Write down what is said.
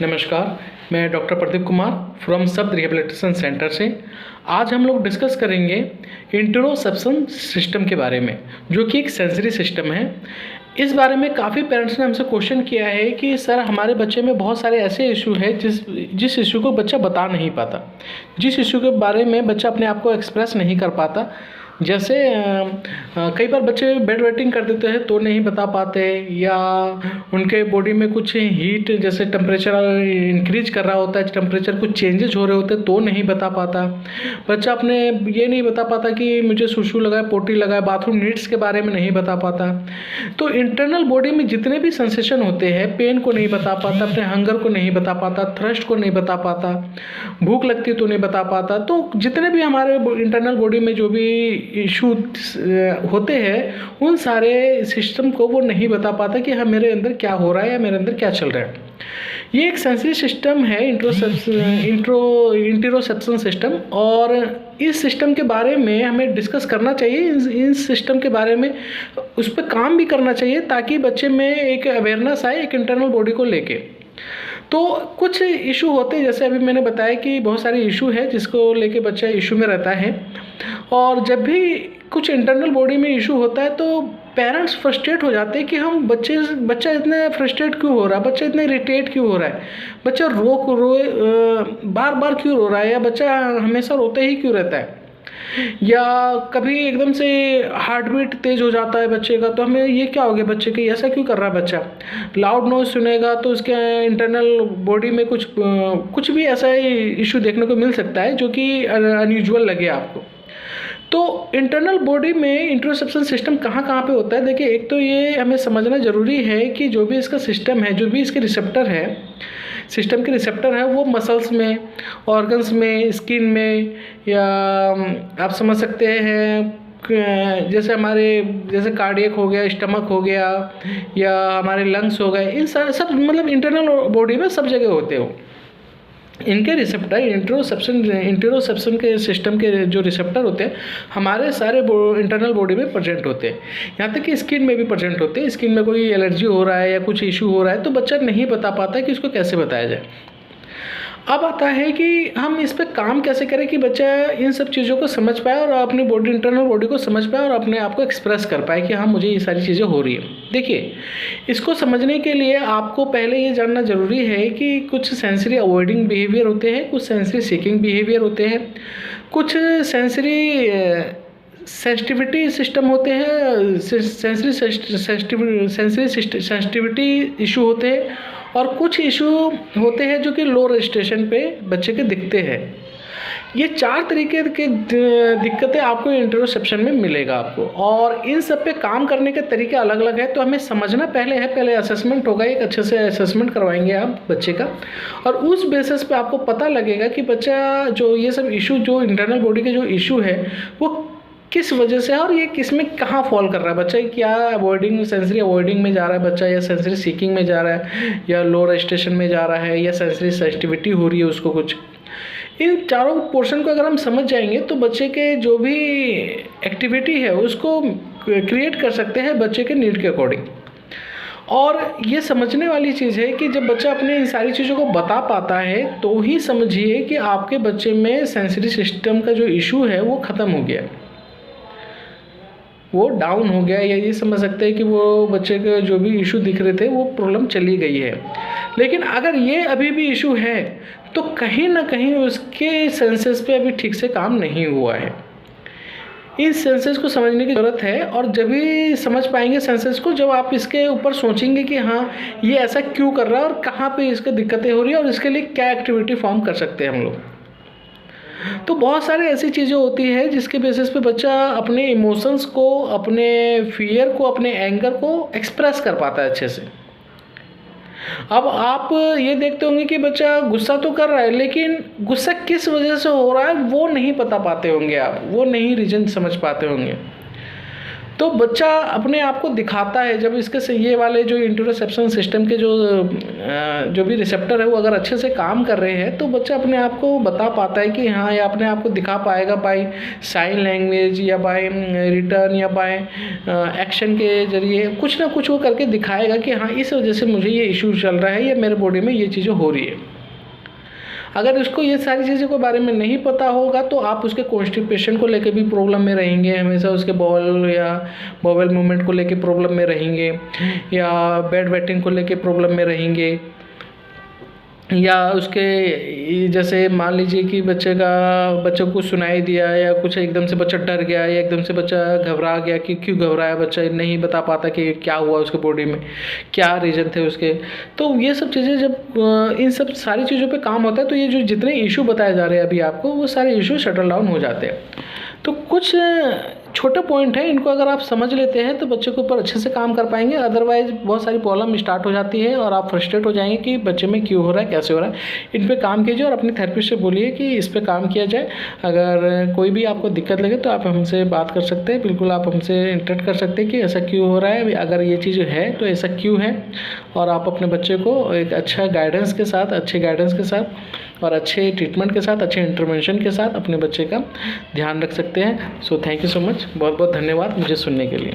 नमस्कार, मैं doctor Pradeep Kumar from शब्द रिहेबिलिटेशन सेंटर से। आज हम लोग डिस्कस करेंगे इंटरोसेप्शन सिस्टम के बारे में, जो कि एक सेंसरी सिस्टम है। इस बारे में काफ़ी पेरेंट्स ने हमसे क्वेश्चन किया है कि सर हमारे बच्चे में बहुत सारे ऐसे इशू है जिस इशू को बच्चा बता नहीं पाता, जिस इशू के बारे में बच्चा अपने आप को एक्सप्रेस नहीं कर पाता। जैसे कई बार बच्चे बेड वेटिंग कर देते हैं तो नहीं बता पाते, या उनके बॉडी में कुछ हीट जैसे टेम्परेचर इंक्रीज कर रहा होता है, टेम्परेचर कुछ चेंजेस हो रहे होते हैं तो नहीं बता पाता। बच्चा अपने ये नहीं बता पाता कि मुझे सुसु लगा है, पोटी लगा है, बाथरूम नीड्स के बारे में नहीं बता पाता। तो इंटरनल बॉडी में जितने भी सेंसेशन होते हैं, पेन को नहीं बता पाता, अपने हंगर को नहीं बता पाता, थ्रस्ट को नहीं बता पाता, भूख लगती तो नहीं बता पाता। तो जितने भी हमारे इंटरनल बॉडी में जो भी इशू होते हैं, उन सारे सिस्टम को वो नहीं बता पाता कि हाँ मेरे अंदर क्या हो रहा है या मेरे अंदर क्या चल रहा है। ये एक सेंसरी सिस्टम है, इंटरोसेप्शन सिस्टम। और इस सिस्टम के बारे में हमें डिस्कस करना चाहिए, इन सिस्टम के बारे में उस पर काम भी करना चाहिए, ताकि बच्चे में एक अवेयरनेस आए एक इंटरनल बॉडी को लेके। तो कुछ इशू होते हैं, जैसे अभी मैंने बताया कि बहुत सारे इशू है जिसको लेके बच्चा इशू में रहता है। और जब भी कुछ इंटरनल बॉडी में इशू होता है तो पेरेंट्स फ्रस्ट्रेट हो जाते हैं कि हम बच्चा इतने फ्रस्ट्रेट क्यों हो रहा है, बच्चा इतने इरिटेट क्यों हो रहा है, बच्चा बार बार क्यों रो रहा है, या बच्चा हमेशा रोते ही क्यों रहता है, या कभी एकदम से हार्ट बीट तेज़ हो जाता है बच्चे का। तो हमें ये क्या हो गया बच्चे के, ऐसा क्यों कर रहा है बच्चा। लाउड नॉइज सुनेगा तो उसके इंटरनल बॉडी में कुछ भी ऐसा इशू देखने को मिल सकता है जो कि अनयूजुअल लगे आपको। तो इंटरनल बॉडी में इंटरोसेप्शन सिस्टम कहाँ कहाँ पे होता है। देखिए, एक तो ये हमें समझना ज़रूरी है कि जो भी इसका सिस्टम है, जो भी इसके रिसेप्टर है, सिस्टम के रिसेप्टर है, वो मसल्स में, ऑर्गन्स में, स्किन में, या आप समझ सकते हैं जैसे कार्डियक हो गया, स्टमक हो गया, या हमारे लंग्स हो गए, इन सब मतलब इंटरनल बॉडी में सब जगह होते हो। इनके रिसेप्टर इंटरोसेप्शन के सिस्टम के जो रिसेप्टर होते हैं हमारे सारे इंटरनल बॉडी में प्रेजेंट होते हैं, यहाँ तक कि स्किन में भी प्रेजेंट होते हैं। स्किन में कोई एलर्जी हो रहा है या कुछ इशू हो रहा है तो बच्चा नहीं बता पाता कि उसको कैसे बताया जाए। अब आता है कि हम इस पर काम कैसे करें कि बच्चा इन सब चीज़ों को समझ पाए और अपनी इंटरनल बॉडी को समझ पाए और अपने आप को एक्सप्रेस कर पाए कि हाँ मुझे ये सारी चीज़ें हो रही है। देखिए, इसको समझने के लिए आपको पहले ये जानना ज़रूरी है कि कुछ सेंसरी अवॉइडिंग बिहेवियर होते हैं, कुछ सेंसरी सीकिंग बिहेवियर होते हैं, कुछ सेंसरी सेंसिटिविटी सिस्टम होते हैं, सेंसिटिविटी इशू होते हैं, और कुछ इशू होते हैं जो कि लो रजिस्ट्रेशन पे बच्चे के दिखते हैं। ये 4 तरीके के दिक्कतें आपको इंटरोसेप्शन में मिलेगा आपको, और इन सब पे काम करने के तरीके अलग अलग है। तो हमें समझना पहले असेसमेंट होगा, एक अच्छे से असेसमेंट करवाएंगे आप बच्चे का, और उस बेसिस पे आपको पता लगेगा कि बच्चा जो ये सब इशू, जो इंटरनल बॉडी के जो इशू है वो किस वजह से है, और ये किस में कहाँ फॉल कर रहा है बच्चा। क्या सेंसरी अवॉइडिंग में जा रहा है बच्चा, या सेंसरी सीकिंग में जा रहा है, या लो रजिस्ट्रेशन में जा रहा है, या सेंसरी सेंसिटिविटी हो रही है उसको कुछ। इन चारों पोर्शन को अगर हम समझ जाएंगे तो बच्चे के जो भी एक्टिविटी है उसको क्रिएट कर सकते हैं बच्चे के नीड के अकॉर्डिंग। और ये समझने वाली चीज़ है कि जब बच्चा अपने इन सारी चीज़ों को बता पाता है तो ही समझिए कि आपके बच्चे में सेंसरी सिस्टम का जो इशू है वो ख़त्म हो गया, वो डाउन हो गया, या ये समझ सकते हैं कि वो बच्चे के जो भी इशू दिख रहे थे वो प्रॉब्लम चली गई है। लेकिन अगर ये अभी भी इशू है तो कहीं ना कहीं उसके सेंसेस पे अभी ठीक से काम नहीं हुआ है। इस सेंसेस को समझने की ज़रूरत है, और जब भी समझ पाएंगे सेंसेस को, जब आप इसके ऊपर सोचेंगे कि हाँ ये ऐसा क्यों कर रहा है और कहाँ पे इसके दिक्कतें हो रही है और इसके लिए क्या एक्टिविटी फॉर्म कर सकते हैं हम लोग। तो बहुत सारे ऐसी चीज़ें होती है जिसके बेसिस पे बच्चा अपने इमोशंस को, अपने फियर को, अपने एंगर को एक्सप्रेस कर पाता है अच्छे से। अब आप ये देखते होंगे कि बच्चा गुस्सा तो कर रहा है, लेकिन गुस्सा किस वजह से हो रहा है वो नहीं बता पाते होंगे, आप वो नहीं रीज़न समझ पाते होंगे। तो बच्चा अपने आप को दिखाता है जब इसके से ये वाले जो इंटरोसेप्शन सिस्टम के जो भी रिसेप्टर है वो अगर अच्छे से काम कर रहे हैं तो बच्चा अपने आप को बता पाता है कि हाँ, या अपने आप को दिखा पाएगा बाय साइन लैंग्वेज या बाय रिटर्न या बाय एक्शन के जरिए कुछ ना कुछ वो करके दिखाएगा कि हाँ, इस वजह से मुझे ये इशू चल रहा है या मेरे बॉडी में ये चीज़ें हो रही है। अगर उसको ये सारी चीज़ों के बारे में नहीं पता होगा तो आप उसके कॉन्स्टिपेशन को लेके भी प्रॉब्लम में रहेंगे, हमेशा उसके बॉल या बॉवल मूवमेंट को लेके प्रॉब्लम में रहेंगे, या बेड वेटिंग को लेके प्रॉब्लम में रहेंगे, या उसके जैसे मान लीजिए कि बच्चे को सुनाई दिया या कुछ एकदम से बच्चा डर गया या एकदम से बच्चा घबरा गया कि क्यों घबराया, बच्चा नहीं बता पाता कि क्या हुआ उसके बॉडी में, क्या रीज़न थे उसके। तो ये सब चीज़ें जब इन सब सारी चीज़ों पे काम होता है तो ये जो जितने इशू बताए जा रहे हैं अभी आपको, वो सारे इशू शटल डाउन हो जाते हैं। तो कुछ छोटे पॉइंट है, इनको अगर आप समझ लेते हैं तो बच्चे के ऊपर अच्छे से काम कर पाएंगे। अदरवाइज बहुत सारी प्रॉब्लम स्टार्ट हो जाती है और आप फ्रस्ट्रेट हो जाएंगे कि बच्चे में क्यों हो रहा है, कैसे हो रहा है। इन पे काम कीजिए और अपने थेरेपिस्ट से बोलिए कि इस पे काम किया जाए। अगर कोई भी आपको दिक्कत लगे तो आप हमसे बात कर सकते हैं, बिल्कुल आप हमसे इंटरेक्ट कर सकते हैं कि ऐसा क्यों हो रहा है, अगर ये चीज़ है तो ऐसा क्यों है। और आप अपने बच्चे को एक अच्छे गाइडेंस के साथ और अच्छे ट्रीटमेंट के साथ, अच्छे इंटरवेंशन के साथ अपने बच्चे का ध्यान रख सकते हैं। So thank you so much, बहुत बहुत धन्यवाद मुझे सुनने के लिए।